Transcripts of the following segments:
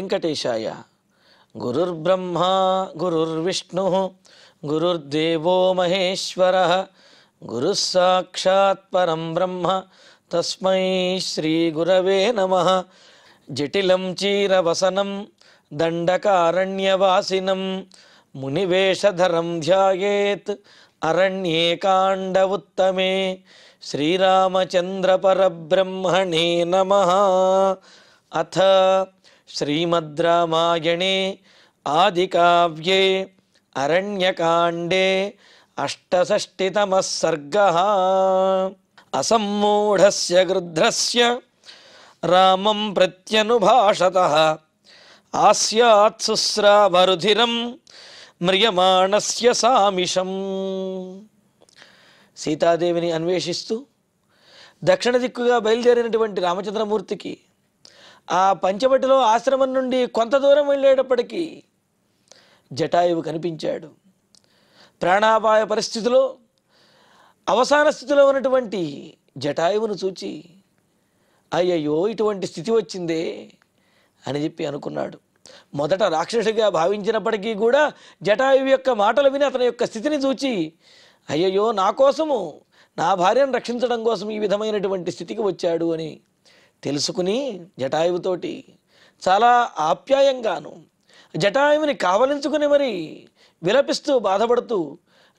వెంకటేశాయ. గురుర్బ్రహ్మా గురుర్విష్ణుః గురుర్దేవో మహేశ్వరః గురుః సాక్షాత్ పరం బ్రహ్మ తస్మై శ్రీ గురవే నమః. జటిలం చీరవసనం దండకారణ్యవాసినం మునివేషధరం ధ్యాయేత్ అరణ్యే కాండ ఉత్తమే. శ్రీరామచంద్ర పరబ్రహ్మణే నమః. అథ శ్రీమద్ రామాయణే ఆదికావ్యే అరణ్యకాండే అష్టషష్టితమః సర్గః. అసమ్మూఢస్య గృధ్రస్య రామం ప్రత్యనుభాషతః ఆస్యాత్ శుశ్రావరుధిరం మ్రియమాణస్య సామిషం. సీతాదేవిని అన్వేషిస్తూ దక్షిణ దిక్కుగా బయలుదేరినటువంటి రామచంద్రమూర్తికి ఆ పంచవటిలో ఆశ్రమం నుండి కొంత దూరం వెళ్ళేటప్పటికీ జటాయువు కనిపించాడు. ప్రాణాపాయ పరిస్థితిలో అవసాన స్థితిలో ఉన్నటువంటి జటాయువును చూచి అయ్యయ్యో ఇటువంటి స్థితి వచ్చిందే అని చెప్పి అనుకున్నాడు. మొదట రాక్షసుడిగా భావించినప్పటికీ కూడా జటాయువు యొక్క మాటలు విని అతని యొక్క స్థితిని చూచి అయ్యయ్యో నా కోసము నా భార్యను రక్షించడం కోసం ఈ విధమైనటువంటి స్థితికి వచ్చాడు అని తెలుసుకుని జటాయువుతోటి చాలా ఆప్యాయంగాను జటాయువుని కావలించుకుని మరి విలపిస్తూ బాధపడుతూ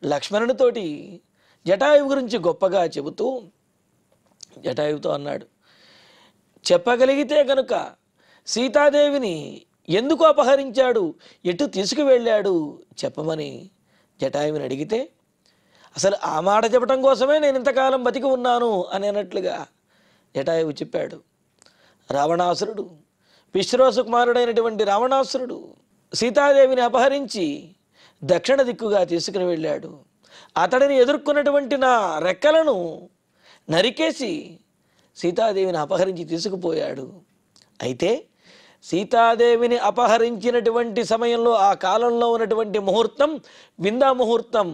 లక్ష్మణునితోటి జటాయువు గురించి గొప్పగా చెబుతూ జటాయువుతో అన్నాడు, చెప్పగలిగితే కనుక సీతాదేవిని ఎందుకు అపహరించాడు, ఎటు తీసుకువెళ్ళాడు చెప్పమని జటాయువుని అడిగితే అసలు ఆ మాట చెప్పడం కోసమే నేను ఇంతకాలం బతికి ఉన్నాను అని అన్నట్లుగా జటాయువు చెప్పాడు. రావణాసురుడు, విశ్వాసు కుమారుడైనటువంటి రావణాసురుడు సీతాదేవిని అపహరించి దక్షిణ దిక్కుగా తీసుకుని వెళ్ళాడు. అతడిని ఎదుర్కొన్నటువంటి నా రెక్కలను నరికేసి సీతాదేవిని అపహరించి తీసుకుపోయాడు. అయితే సీతాదేవిని అపహరించినటువంటి సమయంలో ఆ కాలంలో ఉన్నటువంటి ముహూర్తం విందా ముహూర్తం,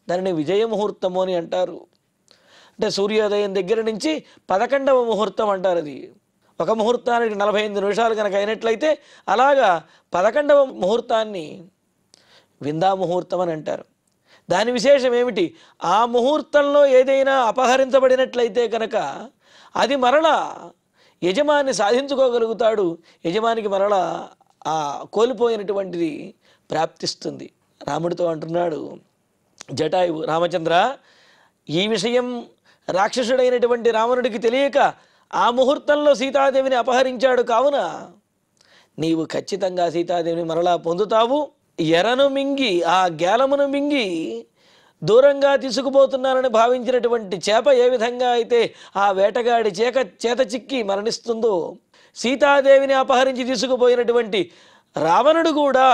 దానిని విజయ ముహూర్తము అని అంటారు. అంటే సూర్యోదయం దగ్గర నుంచి 11వ ముహూర్తం అంటారు. అది ఒక ముహూర్తానికి 45 నిమిషాలు కనుక అయినట్లయితే అలాగా 11వ ముహూర్తాన్ని విందా ముహూర్తం అని అంటారు. దాని విశేషం ఏమిటి, ఆ ముహూర్తంలో ఏదైనా అపహరించబడినట్లయితే కనుక అది మరలా యజమాని సాధించుకోగలుగుతాడు, యజమానికి మరలా ఆ కోల్పోయినటువంటిది ప్రాప్తిస్తుంది. రాముడితో అంటున్నాడు జటాయువు, రామచంద్ర ఈ విషయం రాక్షసుడైనటువంటి రావణుడికి తెలియక ఆ ముహూర్తంలో సీతాదేవిని అపహరించాడు, కావున నీవు ఖచ్చితంగా సీతాదేవిని మరలా పొందుతావు. ఎరను మింగి ఆ గేలమును మింగి దూరంగా తీసుకుపోతున్నానని భావించినటువంటి చేప ఏ విధంగా అయితే ఆ వేటగాడి చేత చిక్కి మరణిస్తుందో, సీతాదేవిని అపహరించి తీసుకుపోయినటువంటి రావణుడు కూడా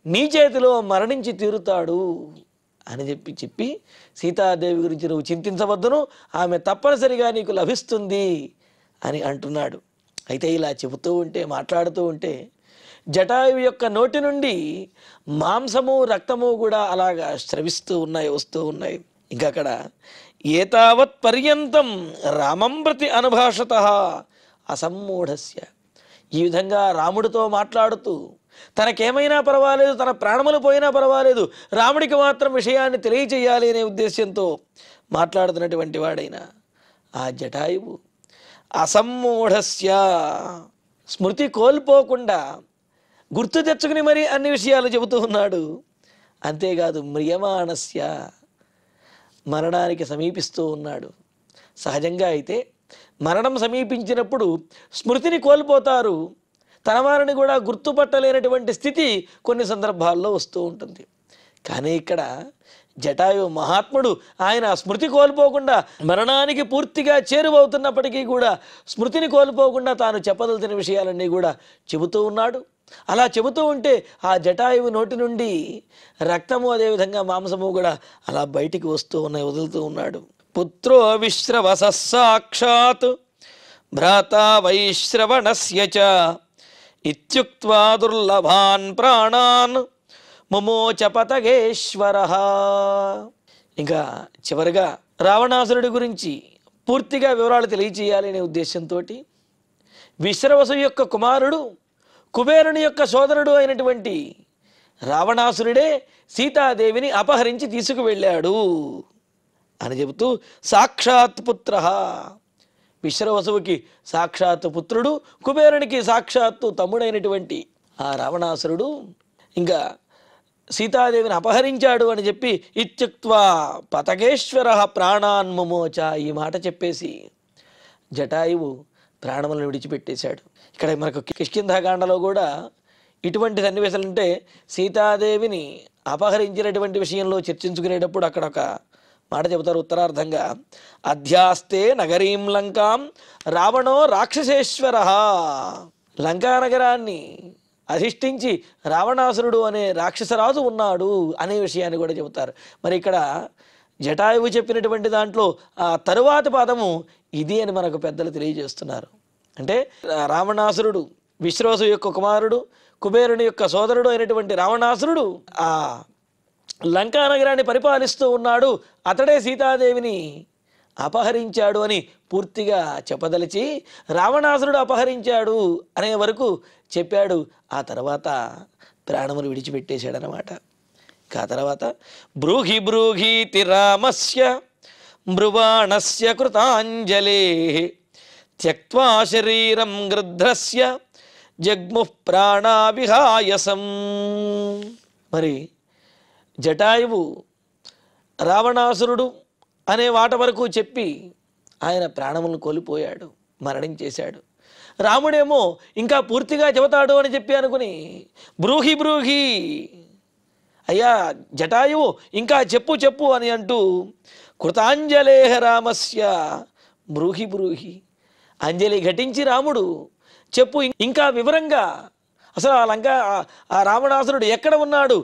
నీ చేతిలో మరణించి తీరుతాడు అని చెప్పి సీతాదేవి గురించి నువ్వు చింతించవద్దును, ఆమె తప్పనిసరిగా నీకు లభిస్తుంది అని అంటున్నాడు. అయితే ఇలా చెబుతూ ఉంటే మాట్లాడుతూ ఉంటే జటాయువు యొక్క నోటి నుండి మాంసము రక్తము కూడా అలాగా స్రవిస్తూ ఉన్నాయి, వస్తూ ఉన్నాయి. ఇంకా అక్కడ ఏతావత్ పర్యంతం రామం ప్రతి అనుభాషతః అసమ్మూఢస్య, ఈ విధంగా రాముడితో మాట్లాడుతూ తనకేమైనా పర్వాలేదు, తన ప్రాణములు పోయినా పర్వాలేదు, రాముడికి మాత్రం విషయాన్ని తెలియచేయాలి అనే ఉద్దేశ్యంతో మాట్లాడుతున్నటువంటి వాడైన ఆ జటాయువు అసమ్మూఢస్య, స్మృతి కోల్పోకుండా గుర్తు తెచ్చుకుని మరి అన్ని విషయాలు చెబుతూ ఉన్నాడు. అంతేకాదు మ్రియమాణస్య, మరణానికి సమీపిస్తూ ఉన్నాడు. సహజంగా అయితే మరణం సమీపించినప్పుడు స్మృతిని కోల్పోతారు, తన వారిని కూడా గుర్తుపట్టలేనటువంటి స్థితి కొన్ని సందర్భాల్లో వస్తూ ఉంటుంది. కానీ ఇక్కడ జటాయు మహాత్ముడు, ఆయన స్మృతి కోల్పోకుండా మరణానికి పూర్తిగా చేరువవుతున్నప్పటికీ కూడా స్మృతిని కోల్పోకుండా తాను చెప్పదలిచిన విషయాలన్నీ కూడా చెబుతూ ఉన్నాడు. అలా చెబుతూ ఉంటే ఆ జటాయువు నోటి నుండి రక్తము అదేవిధంగా మాంసము కూడా అలా బయటికి వస్తూ ఉన్నాయి, వదులుతూ ఉన్నాడు. పుత్రో విశ్రవస సాక్షాత్ భ్రాతా వైశ్రవణస్య చ ఇత్యుక్త్వా దుర్లభాన్ ప్రాణాన్ ముమోచ పతగేశ్వరః. ఇంకా చివరిగా రావణాసురుడి గురించి పూర్తిగా వివరాలు తెలియచేయాలి అనే ఉద్దేశంతో విశ్రవసు యొక్క కుమారుడు కుబేరుని యొక్క సోదరుడు అయినటువంటి రావణాసురుడే సీతాదేవిని అపహరించి తీసుకువెళ్ళాడు అని చెబుతూ సాక్షాత్ పుత్ర, విశ్రవసువుకి సాక్షాత్తు పుత్రుడు, కుబేరునికి సాక్షాత్తు తమ్ముడైనటువంటి ఆ రావణాసురుడు ఇంకా సీతాదేవిని అపహరించాడు అని చెప్పి ఇత్యుక్త్వా పతగేశ్వర ప్రాణాన్ముమోచ, ఈ మాట చెప్పేసి జటాయువు ప్రాణములను విడిచిపెట్టేశాడు. ఇక్కడ మనకు కిష్కింధాకాండలో కూడా ఇటువంటి సన్నివేశాలు అంటే సీతాదేవిని అపహరించినటువంటి విషయంలో చర్చించుకునేటప్పుడు అక్కడ ఒక మాట చెబుతారు ఉత్తరార్థంగా, అధ్యాస్తే నగరీం లంకాం రావణో రాక్షసేశ్వర, లంకా నగరాన్ని అధిష్ఠించి రావణాసురుడు అనే రాక్షసరాజు ఉన్నాడు అనే విషయాన్ని కూడా చెబుతారు. మరి ఇక్కడ జటాయువు చెప్పినటువంటి దాంట్లో ఆ తరువాతి పాదము ఇది అని మనకు పెద్దలు తెలియజేస్తున్నారు. అంటే రావణాసురుడు విశ్రవసు యొక్క కుమారుడు, కుబేరుని యొక్క సోదరుడు అయినటువంటి రావణాసురుడు ఆ లంకా నగరాన్ని పరిపాలిస్తూ ఉన్నాడు, అతడే సీతాదేవిని అపహరించాడు అని పూర్తిగా చెప్పదలిచి రావణాసురుడు అపహరించాడు అనే వరకు చెప్పాడు. ఆ తర్వాత ప్రాణములు విడిచిపెట్టేశాడనమాట. ఆ తర్వాత బ్రూహి బ్రూహీతి రామస్య మృవాణస్య కృతాంజలే త్యక్త్వా శరీరం గృధ్రస్య జగ్ముః ప్రాణావిహాయసం. మరి జటాయువు రావణాసురుడు అనే వాట వరకు చెప్పి ఆయన ప్రాణములను కోల్పోయాడు, మరణించేశాడు. రాముడేమో ఇంకా పూర్తిగా చెబుతాడు అని చెప్పి అనుకుని బ్రూహి బ్రూహి, అయ్యా జటాయువు ఇంకా చెప్పు చెప్పు అని అంటూ కృతాంజలేహ రామస్య బ్రూహి బ్రూహి, అంజలి ఘటించి రాముడు చెప్పు ఇంకా వివరంగా, అసలు ఆ రావణాసురుడు ఎక్కడ ఉన్నాడు,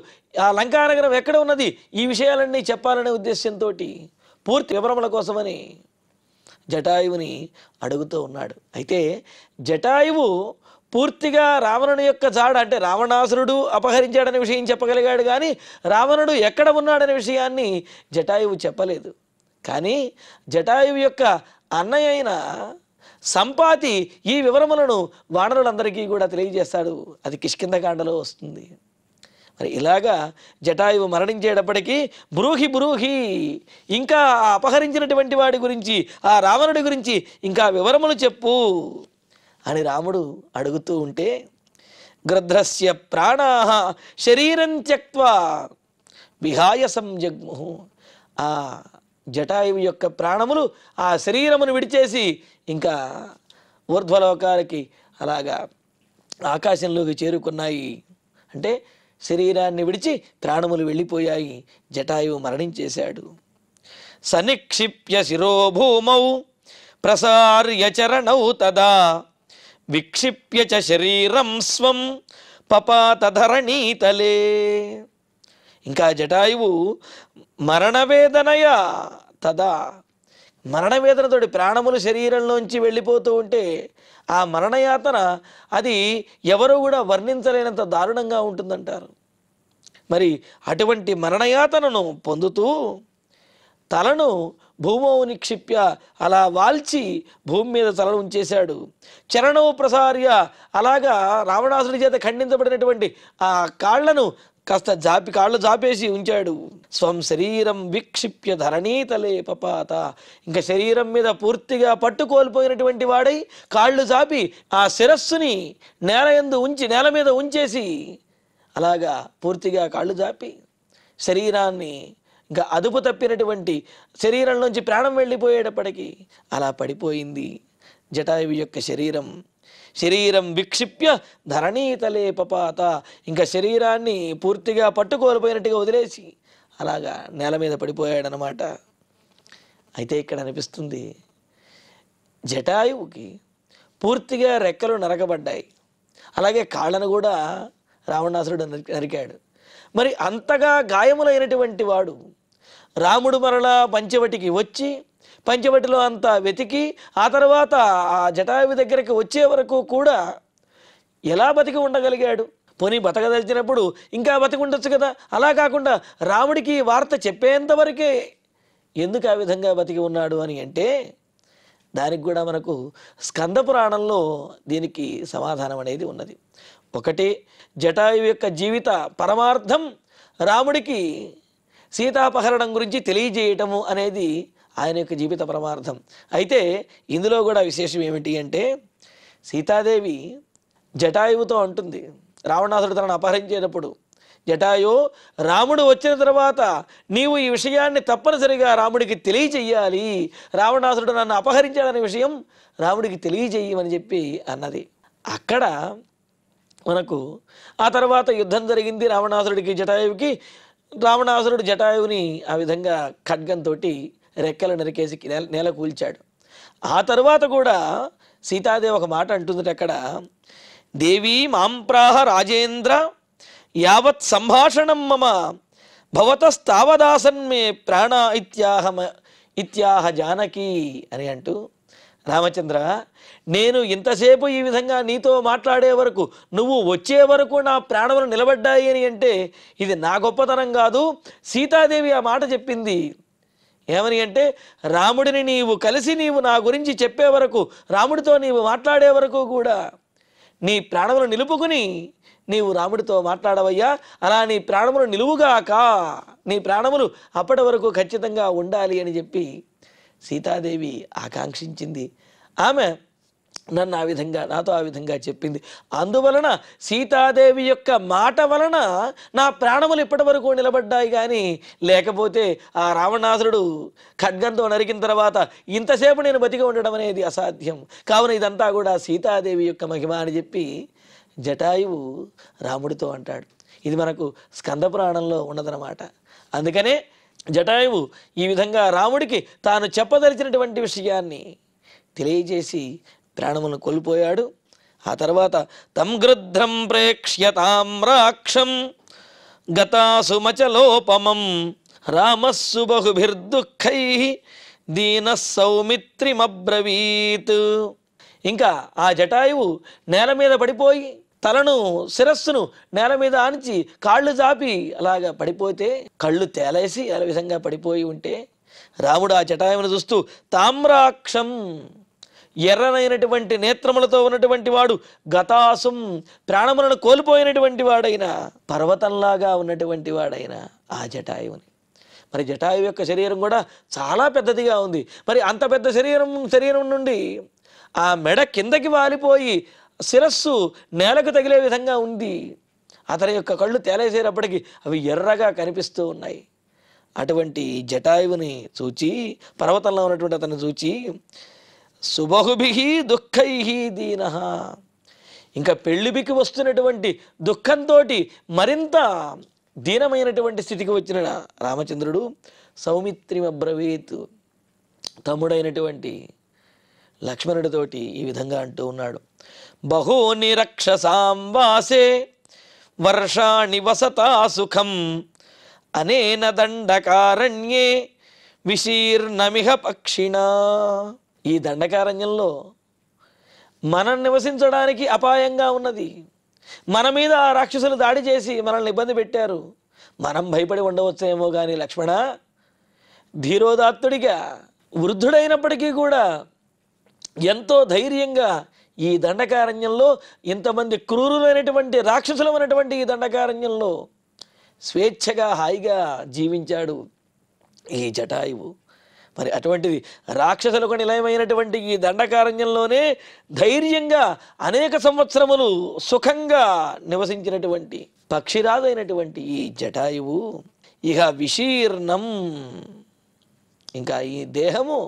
ఆ లంకానగరం ఎక్కడ ఉన్నది, ఈ విషయాలన్నీ చెప్పాలనే ఉద్దేశంతో పూర్తి వివరముల కోసమని జటాయువుని అడుగుతూ ఉన్నాడు. అయితే జటాయువు పూర్తిగా రావణుని యొక్క జాడ అంటే రావణాసురుడు అపహరించాడనే విషయం చెప్పగలిగాడు, కానీ రావణుడు ఎక్కడ ఉన్నాడనే విషయాన్ని జటాయువు చెప్పలేదు. కానీ జటాయువు యొక్క అన్నయ్య అయిన సంపాతి ఈ వివరములను వానరులందరికీ కూడా తెలియజేస్తాడు. అది కిష్కింధకాండలో వస్తుంది. మరి ఇలాగా జటాయువు మరణించేటప్పటికీ బ్రూహి బ్రూహి, ఇంకా అపహరించినటువంటి వాడి గురించి, ఆ రావణుడి గురించి ఇంకా వివరములు చెప్పు అని రాముడు అడుగుతూ ఉంటే గృధ్రస్య ప్రాణాః శరీరం త్యక్త్వా విహాయసం జగ్ముః, ఆ జటాయువు యొక్క ప్రాణములు ఆ శరీరమును విడిచేసి ఇంకా ఊర్ధ్వలోకాలకి అలాగా ఆకాశంలోకి చేరుకున్నాయి. అంటే శరీరాన్ని విడిచి ప్రాణములు వెళ్ళిపోయాయి. జటాయువు మరణించేశాడు. సనిక్షిప్య శిరోభూమౌ ప్రసార్య చరణౌ తదా విక్షిప్య చ శరీరం స్వం పపాత ధరణీతలే. ఇంకా జటాయువు మరణవేదనయ తదా, మరణవేదనతోటి ప్రాణములు శరీరంలోంచి వెళ్ళిపోతూ ఉంటే ఆ మరణయాతన అది ఎవరు కూడా వర్ణించలేనంత దారుణంగా ఉంటుందంటారు. మరి అటువంటి మరణయాతనను పొందుతూ తలను భూమౌ నిక్షిప్య, అలా వాల్చి భూమి మీద తలను ఉంచేశాడు. చరణవు ప్రసార్య, అలాగా రావణాసుడి చేత ఖండించబడినటువంటి ఆ కాళ్లను కాస్త కాళ్ళు జాపేసి ఉంచాడు. స్వం శరీరం విక్షిప్య ధరణీతలే పపాత, ఇంకా శరీరం మీద పూర్తిగా పట్టుకోల్పోయినటువంటి వాడై కాళ్ళు జాపి ఆ శిరస్సుని నేల మీద ఉంచేసి అలాగా పూర్తిగా కాళ్ళు జాపి శరీరాన్ని ఇంకా అదుపు తప్పినటువంటి శరీరంలోంచి ప్రాణం వెళ్ళిపోయేటప్పటికీ అలా పడిపోయింది జటాయువు యొక్క శరీరం. శరీరం విక్షిప్య ధరణీతలే పపాత, ఇంకా శరీరాన్ని పూర్తిగా పట్టుకోల్పోయినట్టుగా వదిలేసి అలాగా నేల మీద పడిపోయాడనమాట. అయితే ఇక్కడ అనిపిస్తుంది జటాయువుకి పూర్తిగా రెక్కలు నరకబడ్డాయి, అలాగే కాళ్ళను కూడా రావణాసురుడు నరికాడు. మరి అంతగా గాయములైనటువంటి వాడు రాముడు మరలా పంచవటికి వచ్చి పంచవటిలో అంతా వెతికి ఆ తర్వాత ఆ జటాయువు దగ్గరికి వచ్చే వరకు కూడా ఎలా బతికి ఉండగలిగాడు? పోనీ బతకదలిచినప్పుడు ఇంకా బతికి ఉండొచ్చు కదా. అలా కాకుండా రాముడికి వార్త చెప్పేంతవరకే ఎందుకు ఆ విధంగా బతికి ఉన్నాడు అని అంటే దానికి కూడా మనకు స్కంద పురాణంలో దీనికి సమాధానం అనేది ఉన్నది. ఒకటి, జటాయువు యొక్క జీవిత పరమార్థం రాముడికి సీతాపహరణం గురించి తెలియజేయటము అనేది ఆయన యొక్క జీవిత పరమార్థం. అయితే ఇందులో కూడా విశేషం ఏమిటి అంటే, సీతాదేవి జటాయువుతో అంటుంది, రావణాసుడు తనను అపహరించేటప్పుడు, జటాయు, రాముడు వచ్చిన తర్వాత నీవు ఈ విషయాన్ని తప్పనిసరిగా రాముడికి తెలియచెయ్యాలి, రావణాసుడు నన్ను అపహరించాడనే విషయం రాముడికి తెలియజేయమని చెప్పి అన్నది. అక్కడ మనకు ఆ తర్వాత యుద్ధం జరిగింది రావణాసురుడికి జటాయువుకి. రావణాసురుడు జటాయువుని ఆ విధంగా ఖడ్గంతో రెక్కలు నరికేసి నేల కూల్చాడు. ఆ తర్వాత కూడా సీతాదేవి ఒక మాట అంటుంది అక్కడ, దేవీ మాంప్రాహ రాజేంద్ర యావత్ సంభాషణం మమ భవతస్తావదాసన్మే ప్రాణ ఇత్యాహ జానకి అని అంటూ, రామచంద్ర, నేను ఇంతసేపు ఈ విధంగా నీతో మాట్లాడే వరకు, నువ్వు వచ్చే వరకు నా ప్రాణములు నిలబడ్డాయి అని అంటే ఇది నా గొప్పతనం కాదు. సీతాదేవి ఆ మాట చెప్పింది. ఏమని అంటే, రాముడిని నీవు కలిసి నీవు నా గురించి చెప్పే వరకు, రాముడితో నీవు మాట్లాడే వరకు కూడా నీ ప్రాణములు నిలుపుకుని నీవు రాముడితో మాట్లాడవయ్యా, అలా నీ ప్రాణములు నిలువుగాక, నీ ప్రాణములు అప్పటి వరకు ఖచ్చితంగా ఉండాలి అని చెప్పి సీతాదేవి ఆకాంక్షించింది. ఆమె నన్ను ఆ విధంగా, నాతో ఆ విధంగా చెప్పింది. అందువలన సీతాదేవి యొక్క మాట వలన నా ప్రాణములు ఇప్పటి వరకు నిలబడ్డాయి. కానీ లేకపోతే ఆ రావణాసురుడు ఖడ్గంతో నరికిన తర్వాత ఇంతసేపు నేను బతికి ఉండడం అనేది అసాధ్యం. కావున ఇదంతా కూడా సీతాదేవి యొక్క మహిమ అని చెప్పి జటాయువు రాముడితో అంటాడు. ఇది మనకు స్కంద పురాణంలో ఉన్నదన్నమాట. అందుకనే జటాయువు ఈ విధంగా రాముడికి తాను చెప్పదలిచినటువంటి విషయాన్ని తెలియజేసి ప్రాణములను కోల్పోయాడు. ఆ తర్వాత తం గృధ్రం ప్రేక్ష్య తామ్రాక్షం గతాసుమచలోపమం రామస్సు బహుభిర్దుఃఖై దీన సౌమిత్రిమబ్రవీత్. ఇంకా ఆ జటాయువు నేల మీద పడిపోయి తలను, శిరస్సును నేల మీద ఆనిచి కాళ్ళు చాపి అలాగా పడిపోతే, కళ్ళు తేలేసి ఆ విధంగా పడిపోయి ఉంటే, రాముడు ఆ జటాయువును చూస్తూ తామ్రాక్షం, ఎర్రనైనటువంటి నేత్రములతో ఉన్నటువంటి వాడు, గతాసుం, ప్రాణములను కోల్పోయినటువంటి వాడైన, పర్వతంలాగా ఉన్నటువంటి వాడైన ఆ జటాయువుని. మరి జటాయువు యొక్క శరీరం కూడా చాలా పెద్దదిగా ఉంది. మరి అంత పెద్ద శరీరం నుండి ఆ మెడ కిందకి వాలిపోయి శిరస్సు నేలకు తగిలే విధంగా ఉంది. అతని యొక్క కళ్ళు తేలేసేటప్పటికి అవి ఎర్రగా కనిపిస్తూ ఉన్నాయి. అటువంటి జటాయువుని చూచి, పర్వతంలో ఉన్నటువంటి అతన్ని చూచి, సుబహుభిః దుఃఖైః దీనః, ఇంకా పెళ్ళిబికి వస్తున్నటువంటి దుఃఖంతో మరింత దీనమైనటువంటి స్థితికి వచ్చిన రామచంద్రుడు సౌమిత్రిమబ్రవీత్, తమ్ముడైనటువంటి లక్ష్మణుడితోటి ఈ విధంగా అంటూ ఉన్నాడు, బహూని రక్షసాం వాసే వర్షాణి వసతా సుఖం అనేన దండకారణ్యే విశీర్ణమిహ పక్షిణా. ఈ దండకారణ్యంలో మనం నివసించడానికి అపాయంగా ఉన్నది. మన మీద ఆ రాక్షసులు దాడి చేసి మనల్ని ఇబ్బంది పెట్టారు. మనం భయపడి ఉండవచ్చేమో కానీ లక్ష్మణ, ధీరోదాత్తుడిగా వృద్ధుడైనప్పటికీ కూడా ఎంతో ధైర్యంగా ఈ దండకారణ్యంలో, ఇంతమంది క్రూరులైనటువంటి రాక్షసులమైనటువంటి ఈ దండకారణ్యంలో స్వేచ్ఛగా హాయిగా జీవించాడు ఈ జటాయువు. మరి అటువంటిది రాక్షసులకు నిలయమైనటువంటి ఈ దండకారణ్యంలోనే ధైర్యంగా అనేక సంవత్సరములు సుఖంగా నివసించినటువంటి పక్షిరాజైనటువంటి ఈ జటాయువు ఇహ విశీర్ణం, ఇంకా ఈ దేహము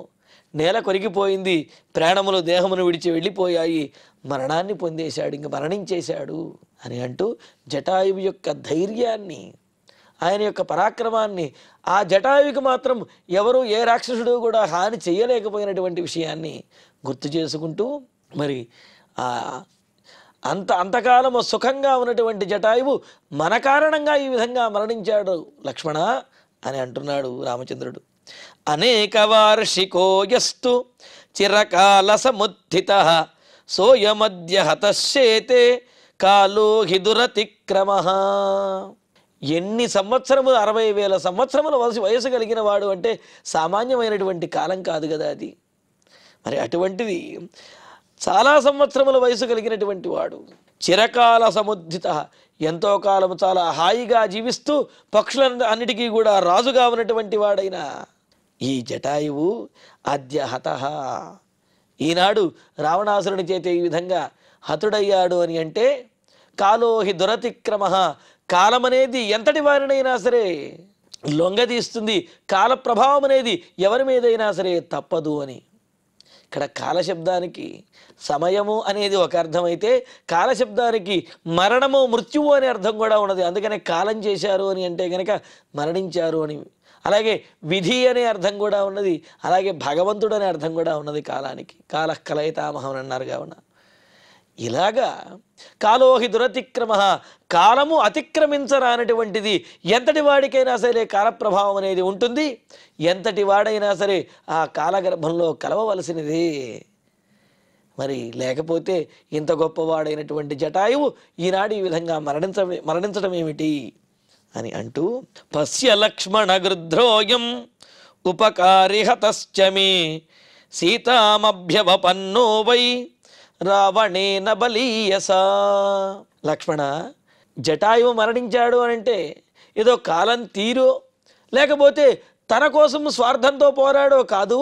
నేల కొరిగిపోయింది, ప్రాణములు దేహమును విడిచి వెళ్ళిపోయాయి, మరణాన్ని పొందేశాడు, ఇంక మరణించేశాడు అని అంటూ జటాయువు యొక్క ధైర్యాన్ని, ఆయన యొక్క పరాక్రమాన్ని, ఆ జటాయువుకి మాత్రం ఎవరు ఏ రాక్షసుడు కూడా హాని చేయలేకపోయినటువంటి విషయాన్ని గుర్తు చేసుకుంటూ, మరి అంతకాలము సుఖంగా ఉన్నటువంటి జటాయువు మన కారణంగా ఈ విధంగా మరణించాడు లక్ష్మణ అని అంటున్నాడు రామచంద్రుడు. అనేక వార్షికో యస్తు చిరకాల సముత్థిత సోయమద్య హతశ్చేతే కాలో హి దురతిక్రమః. ఎన్ని సంవత్సరములు, 60,000 సంవత్సరముల వయసు కలిగిన వాడు అంటే సామాన్యమైనటువంటి కాలం కాదు కదా అది. మరి అటువంటిది చాలా సంవత్సరముల వయసు కలిగినటువంటి వాడు చిరకాల సముద్ధిత, ఎంతో కాలము చాలా హాయిగా జీవిస్తూ పక్షులన్నిటికీ కూడా రాజుగా ఉన్నటువంటి వాడైన ఈ జటాయువు అద్య హతః, ఈనాడు రావణాసురుని చేత ఈ విధంగా హతుడయ్యాడు అని అంటే కాలోహి దురతిక్రమ, కాలం అనేది ఎంతటి వారినైనా సరే లొంగదీస్తుంది, కాల ప్రభావం అనేది ఎవరి మీదైనా సరే తప్పదు అని. ఇక్కడ కాలశబ్దానికి సమయము అనేది ఒక అర్థం అయితే, కాలశబ్దానికి మరణము మృత్యువు అనే అర్థం కూడా ఉన్నది. అందుకనే కాలం చేశారు అని అంటే కనుక మరణించారు అని. అలాగే విధి అనే అర్థం కూడా ఉన్నది, అలాగే భగవంతుడు అనే అర్థం కూడా ఉన్నది కాలానికి. కాల కలయితామహం అన్నారు కావున ఇలాగా కాలోహి దురతిక్రమ, కాలము అతిక్రమించరానటువంటిది. ఎంతటి వాడికైనా సరే కాలప్రభావం అనేది ఉంటుంది, ఎంతటి వాడైనా సరే ఆ కాలగర్భంలో కలవవలసినదే. మరి లేకపోతే ఇంత గొప్పవాడైనటువంటి జటాయువు ఈనాడు ఈ విధంగా మరణించడం ఏమిటి అని అంటూ పశ్య లక్ష్మణ గృధ్రోయం ఉపకారి హతశ్చమే సీతామభ్యవపన్నో వై రావణేన బలీయసా. లక్ష్మణ, జటాయువు మరణించాడు అని అంటే ఏదో కాలం తీరో లేకపోతే తన కోసం స్వార్థంతో పోరాడో కాదు.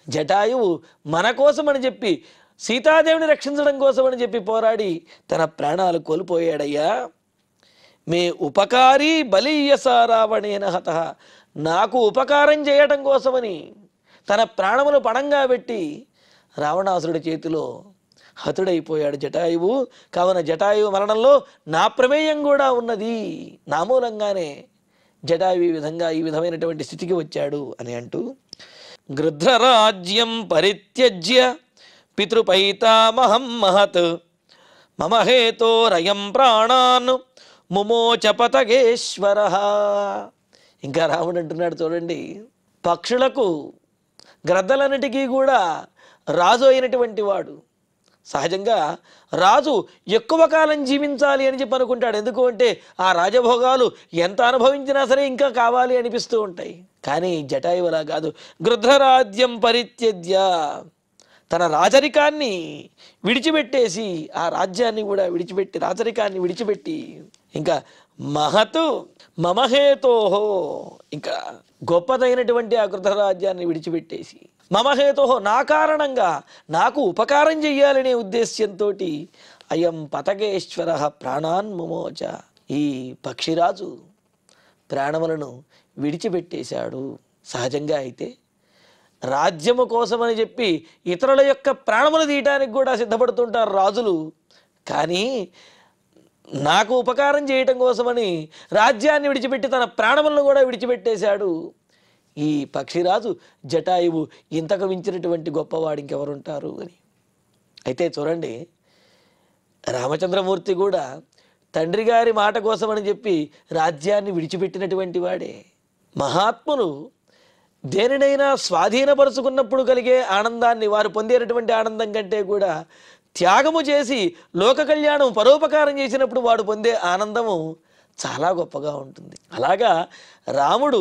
జటాయువు మన కోసం అని చెప్పి, సీతాదేవిని రక్షించడం కోసం అని చెప్పి పోరాడి తన ప్రాణాలు కోల్పోయాడయ్యా. మే ఉపకారీ బలీయసా రావణేన హతః, నాకు ఉపకారం చేయటం కోసమని తన ప్రాణములు పణంగా పెట్టి రావణాసురుడి చేతిలో హతుడైపోయాడు జటాయువు. కావున జటాయువు మరణంలో నా ప్రమేయం కూడా ఉన్నది, నా మూలంగానే జటాయువు ఈ విధమైనటువంటి స్థితికి వచ్చాడు అని అంటూ గృధ్రరాజ్యం పరిత్యజ్య పితృపైతామహం మహత్ మమ హేతోరయం ప్రాణాన్ ముమోచ పతగేశ్వర. ఇంకా రాముడు అంటున్నాడు చూడండి, పక్షులకు గ్రద్దలన్నిటికీ కూడా రాజు అయినటువంటి వాడు. సహజంగా రాజు ఎక్కువ కాలం జీవించాలి అని చెప్పి అనుకుంటాడు. ఎందుకు అంటే ఆ రాజభోగాలు ఎంత అనుభవించినా సరే ఇంకా కావాలి అనిపిస్తూ ఉంటాయి. కానీ జటాయువు అలా కాదు. గృధ్రరాజ్యం పరిత్యజ్య, తన రాజరికాన్ని విడిచిపెట్టేసి, ఆ రాజ్యాన్ని కూడా విడిచిపెట్టి, రాజరికాన్ని విడిచిపెట్టి, ఇంకా మహతు మమహేతోహో, ఇంకా గొప్పదైనటువంటి ఆ గృధ్రరాజ్యాన్ని విడిచిపెట్టేసి, మమహేతోహో, నా కారణంగా నాకు ఉపకారం చెయ్యాలనే ఉద్దేశ్యంతో అయం పతగేశ్వర ప్రాణాన్ ముమోచ, ఈ పక్షిరాజు ప్రాణములను విడిచిపెట్టేశాడు. సహజంగా అయితే రాజ్యము కోసమని చెప్పి ఇతరుల యొక్క ప్రాణములు తీయటానికి కూడా సిద్ధపడుతుంటారు రాజులు. కానీ నాకు ఉపకారం చేయటం కోసమని రాజ్యాన్ని విడిచిపెట్టి తన ప్రాణములను కూడా విడిచిపెట్టేశాడు ఈ పక్షిరాజు జటాయువు. ఇంతకు మించినటువంటి గొప్పవాడు ఇంకెవరుంటారు అని. అయితే చూడండి, రామచంద్రమూర్తి కూడా తండ్రి గారి మాట కోసమని చెప్పి రాజ్యాన్ని విడిచిపెట్టినటువంటి వాడే. మహాత్ములు దేనినైనా స్వాధీనపరుచుకున్నప్పుడు కలిగే ఆనందాన్ని, వారు పొందేటటువంటి ఆనందం కంటే కూడా త్యాగము చేసి లోక కళ్యాణం, పరోపకారం చేసినప్పుడు వాడు పొందే ఆనందము చాలా గొప్పగా ఉంటుంది. అలాగా రాముడు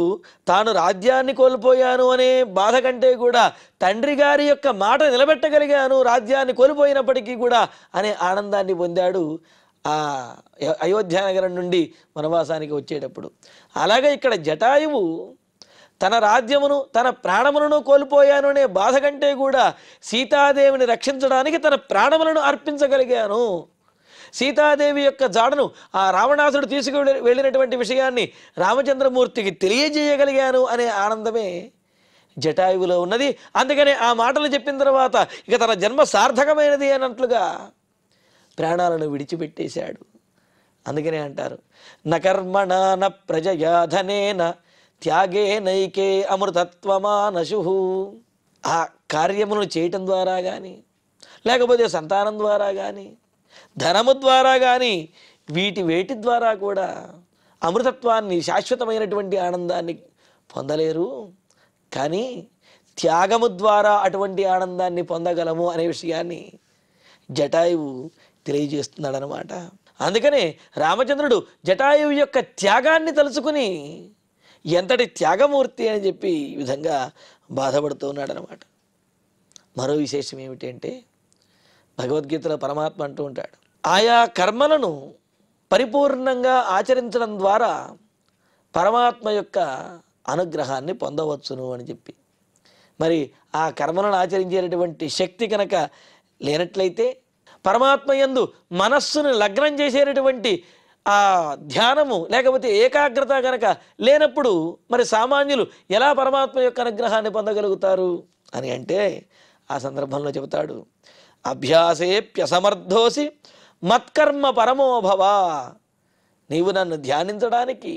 తాను రాజ్యాన్ని కోల్పోయాను అనే బాధ కంటే కూడా తండ్రి గారి యొక్క మాట నిలబెట్టగలిగాను రాజ్యాన్ని కోల్పోయినప్పటికీ కూడా అనే ఆనందాన్ని పొందాడు ఆ అయోధ్య నగరం నుండి వనవాసానికి వచ్చేటప్పుడు. అలాగే ఇక్కడ జటాయువు తన రాజ్యమును, తన ప్రాణములను కోల్పోయాను అనే బాధ కంటే కూడా సీతాదేవిని రక్షించడానికి తన ప్రాణములను అర్పించగలిగాను, సీతాదేవి యొక్క జాడను ఆ రావణాసుడు వెళ్ళినటువంటి విషయాన్ని రామచంద్రమూర్తికి తెలియజేయగలిగాను అనే ఆనందమే జటాయువులో ఉన్నది. అందుకనే ఆ మాటలు చెప్పిన తర్వాత ఇక తన జన్మ సార్థకమైనది అన్నట్లుగా ప్రాణాలను విడిచిపెట్టేశాడు. అందుకనే అంటారు, నకర్మణ న ప్రజయాధనేన త్యాగే నైకే అమృతత్వమానశు. ఆ కార్యములను చేయటం ద్వారా కానీ, లేకపోతే సంతానం ద్వారా కానీ, ధనము ద్వారా కానీ, వేటి ద్వారా కూడా అమృతత్వాన్ని, శాశ్వతమైనటువంటి ఆనందాన్ని పొందలేరు. కానీ త్యాగము ద్వారా అటువంటి ఆనందాన్ని పొందగలము అనే విషయాన్ని జటాయువు తెలియజేస్తున్నాడు అన్నమాట. అందుకనే రామచంద్రుడు జటాయువు యొక్క త్యాగాన్ని తలుచుకుని ఎంతటి త్యాగమూర్తి అని చెప్పి ఈ విధంగా బాధపడుతూ ఉన్నాడు అన్నమాట. మరో విశేషం ఏమిటి అంటే, భగవద్గీతలో పరమాత్మ అంటూ ఉంటాడు, ఆయా కర్మలను పరిపూర్ణంగా ఆచరించడం ద్వారా పరమాత్మ యొక్క అనుగ్రహాన్ని పొందవచ్చును అని చెప్పి, మరి ఆ కర్మలను ఆచరించేటటువంటి శక్తి కనుక లేనట్లయితే, పరమాత్మ యందు మనస్సును లగ్నం చేసేటటువంటి ఆ ధ్యానము లేకపోతే ఏకాగ్రత కనుక లేనప్పుడు మరి సామాన్యులు ఎలా పరమాత్మ యొక్క అనుగ్రహాన్ని పొందగలుగుతారు అని అంటే, ఆ సందర్భంలో చెబుతాడు, అభ్యాసేప్యసమర్థోసి మత్కర్మ పరమోభవ. నీవు నన్ను ధ్యానించడానికి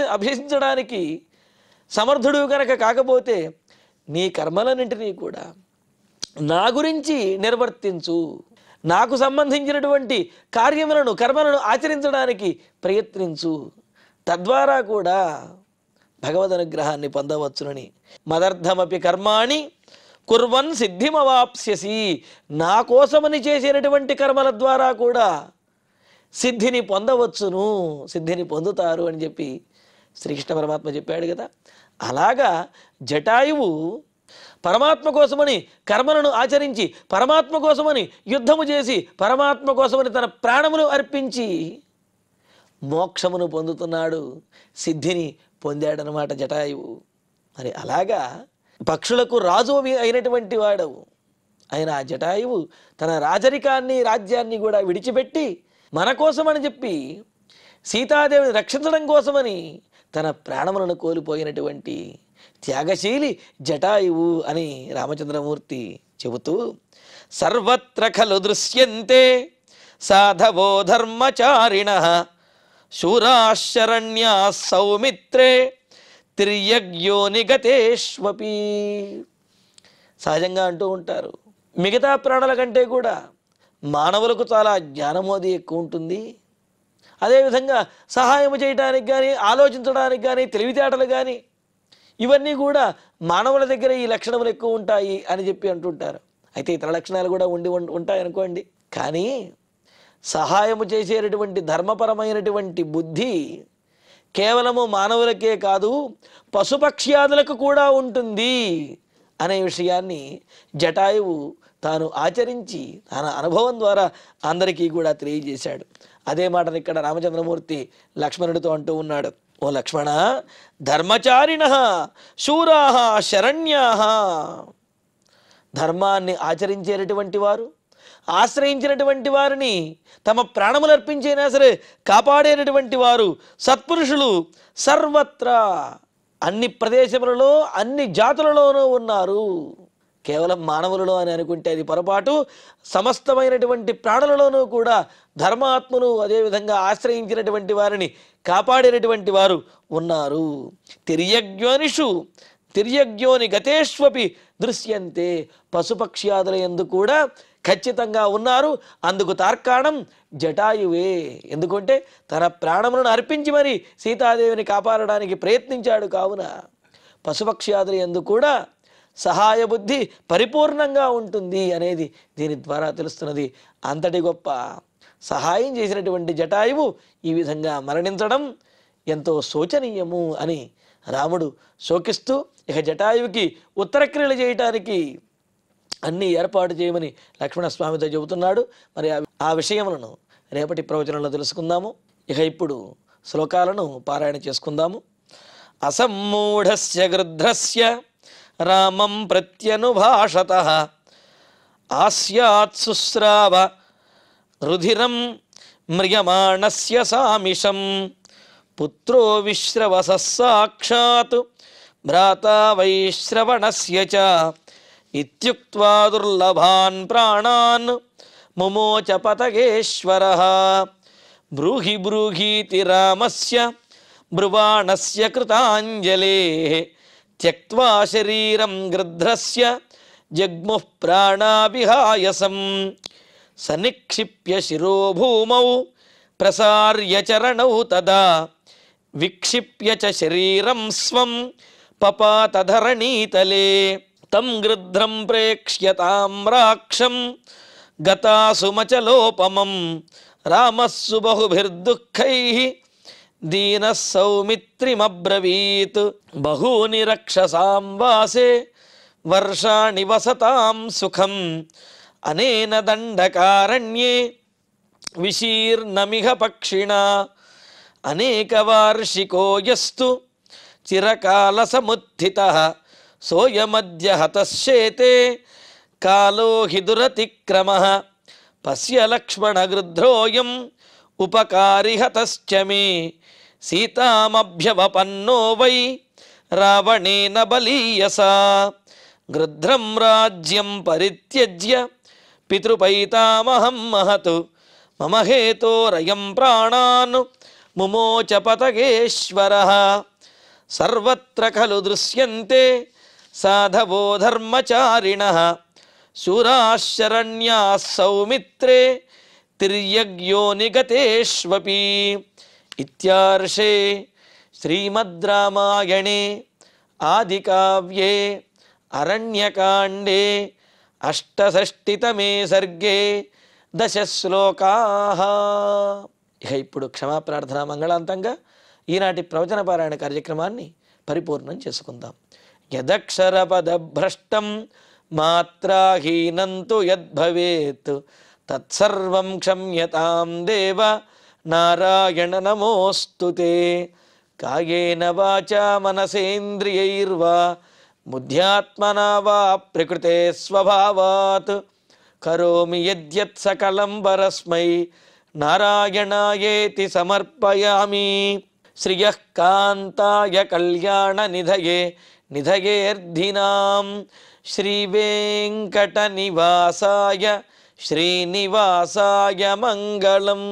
అభ్యసించడానికి సమర్థుడు కనుక కాకపోతే నీ కర్మలన్నింటినీ కూడా నా గురించి నిర్వర్తించు, నాకు సంబంధించినటువంటి కర్మలను ఆచరించడానికి ప్రయత్నించు, తద్వారా కూడా భగవద్ అనుగ్రహాన్ని పొందవచ్చునని. మదర్థమపి కర్మాణి కుర్వన్ సిద్ధిమవాప్స్యసి. నా కోసమని చేసినటువంటి కర్మల ద్వారా కూడా సిద్ధిని పొందవచ్చును, సిద్ధిని పొందుతారు అని చెప్పి శ్రీకృష్ణ పరమాత్మ చెప్పాడు కదా. అలాగా జటాయువు పరమాత్మ కోసమని కర్మలను ఆచరించి, పరమాత్మ కోసమని యుద్ధము చేసి, పరమాత్మ కోసమని తన ప్రాణములు అర్పించి మోక్షమును పొందుతున్నాడు, సిద్ధిని పొందాడనమాట జటాయువు. మరి అలాగా పక్షులకు రాజు అయినటువంటి వాడవు ఆయన ఆ జటాయువు తన రాజరికాన్ని రాజ్యాన్ని కూడా విడిచిపెట్టి మన కోసమని చెప్పి సీతాదేవిని రక్షించడం కోసమని తన ప్రాణములను కోల్పోయినటువంటి త్యాగశీలి జటాయువు అని రామచంద్రమూర్తి చెబుతూ, సర్వత్ర ఖలు దృశ్యంతే సాధవో ధర్మచారిణః శూరాశరణ్యా సౌమిత్రే తిర్యగ్యోని గతేష్వపి. సహజంగా అంటూ ఉంటారు, మిగతా ప్రాణుల కంటే కూడా మానవులకు చాలా జ్ఞానమోది ఎక్కువ ఉంటుంది, అదేవిధంగా సహాయం చేయడానికి కానీ, ఆలోచించడానికి కానీ, తెలివితేటలు కానీ ఇవన్నీ కూడా మానవుల దగ్గర ఈ లక్షణములు ఎక్కువ ఉంటాయి అని చెప్పి అంటుంటారు. అయితే ఇతర లక్షణాలు కూడా ఉంటాయి అనుకోండి, కానీ సహాయము చేసేటటువంటి ధర్మపరమైనటువంటి బుద్ధి కేవలము మానవులకే కాదు పశుపక్ష్యాదులకు కూడా ఉంటుంది అనే విషయాన్ని జటాయువు తాను ఆచరించి తన అనుభవం ద్వారా అందరికీ కూడా తెలియజేశాడు. అదే మాటను ఇక్కడ రామచంద్రమూర్తి లక్ష్మణుడితో అంటూ ఉన్నాడు, ఓ లక్ష్మణ, ధర్మచారిణః శూరాః శరణ్యాః. ధర్మాన్ని ఆచరించేటటువంటి వారు, ఆశ్రయించినటువంటి వారిని తమ ప్రాణములు అర్పించైనా సరే కాపాడేటటువంటి వారు సత్పురుషులు సర్వత్రా అన్ని ప్రదేశములలో అన్ని జాతులలోనూ ఉన్నారు. కేవలం మానవులలో అని అనుకుంటే అది పొరపాటు. సమస్తమైనటువంటి ప్రాణులలోనూ కూడా ధర్మాత్ములు, అదేవిధంగా ఆశ్రయించినటువంటి వారిని కాపాడేటటువంటి వారు ఉన్నారు. తిర్యగ్యోని గతేష్వపి దృశ్యంతే. పశుపక్ష్యాదుల యందు కూడా ఖచ్చితంగా ఉన్నారు. అందుకు తార్కాణం జటాయువే. ఎందుకంటే తన ప్రాణములను అర్పించి మరి సీతాదేవిని కాపాడడానికి ప్రయత్నించాడు. కావున పశుపక్ష్యాదుల యందు కూడా సహాయ బుద్ధి పరిపూర్ణంగా ఉంటుంది అనేది దీని ద్వారా తెలుస్తున్నది. అంతటి గొప్ప సహాయం చేసినటువంటి జటాయువు ఈ విధంగా మరణించడం ఎంతో శోచనీయము అని రాముడు శోకిస్తూ ఇక జటాయువుకి ఉత్తరక్రియలు చేయటానికి అన్నీ ఏర్పాటు చేయమని లక్ష్మణస్వామితో చెబుతున్నాడు. మరి ఆ విషయములను రేపటి ప్రవచనంలో తెలుసుకుందాము. ఇక ఇప్పుడు శ్లోకాలను పారాయణ చేసుకుందాము. అసమ్మూఢస్య గృధ్రస్య రామం ప్రత్యనుభాషతః ఆస్యాత్ శుశ్రావ రుధిరం మ్రియమాణస్య సామిషం పుత్రో విశ్రవసః సాక్షాత్ భ్రాతా వైశ్రవణస్య చ ఇత్యుక్త్వా దుర్లభాన్ ప్రాణాన్ ముమోచ పతగేశ్వరః. బ్రూహి బ్రూహీతి రామస్య బ్రువాణస్య కృతాంజలేః త్యక్త్వా శరీరం గృధ్రస్య జగ్ముః ప్రాణాభిహాయసం సనిక్షిప్య శిరో భూమౌ ప్రసార్య చరణౌ తదా విక్షిప్య చ శరీరం స్వం పపాత ధరణీతలే తం గృధ్రం ప్రేక్ష్య తామ్రాక్షం గతాసుమచలోపమం రామస్సు బహుభిర్దుఃఖైః దీనః సౌమిత్రిమబ్రవీత్ బహూని రక్షసాం వాసే వర్షాణి వసతాం సుఖం అనేన దండకారణ్యే విశీర్ణమిహ పక్షిణా అనేకవార్షికో యస్తు చిరకాల సముత్థితః సోయమద్య హతశ్చేతే కాలో హి దురతిక్రమః పశ్య లక్ష్మణ గృధ్రోయం ఉపకారి హతశ్చ మే సీతామభ్యవపన్నో వై రావణేన బలీయసా గృధ్రం రాజ్యం పరిత్యజ్య పితృపైతామహం మహతు మమ హేతోరయం ప్రాణాన్ ముమోచ పతగేశ్వరః సర్వత్ర ఖలు దృశ్యంతే సాధవో ధర్మచారిణః శూరాః శరణ్యాः సౌమిత్రే తిర్యగ్యో నిగతేష్వపి. ఇత్యార్షే శ్రీమద్ రామాయణే ఆదికావ్యే అరణ్యకాండే అష్టషష్టితమే సర్గే 10 శ్లోకాః. ఇక ఇప్పుడు క్షమాప్రార్థన మంగళాంతంగా ఈనాటి ప్రవచన పారాయణ కార్యక్రమాన్ని పరిపూర్ణం చేసుకుందాం. యదక్షరపదభ్రష్టం మాత్రాహీనంతు యద్భవేత్ తత్సర్వం క్షమ్యతాం దేవ నారాయణ నమోస్తుతే. కాయేన వాచా మనసేంద్రియైర్వా బుద్ధ్యాత్మనా వా ప్రకృతే స్వభావాత్ కరోమి యద్యత్ సకలం పరస్మై నారాయణాయేతి సమర్పయామి. శ్రియః కాంతాయ కళ్యాణ నిధయే నిధయేర్ధినాం శ్రీవేంకట నివాసాయ శ్రీనివాసాయ మంగళం.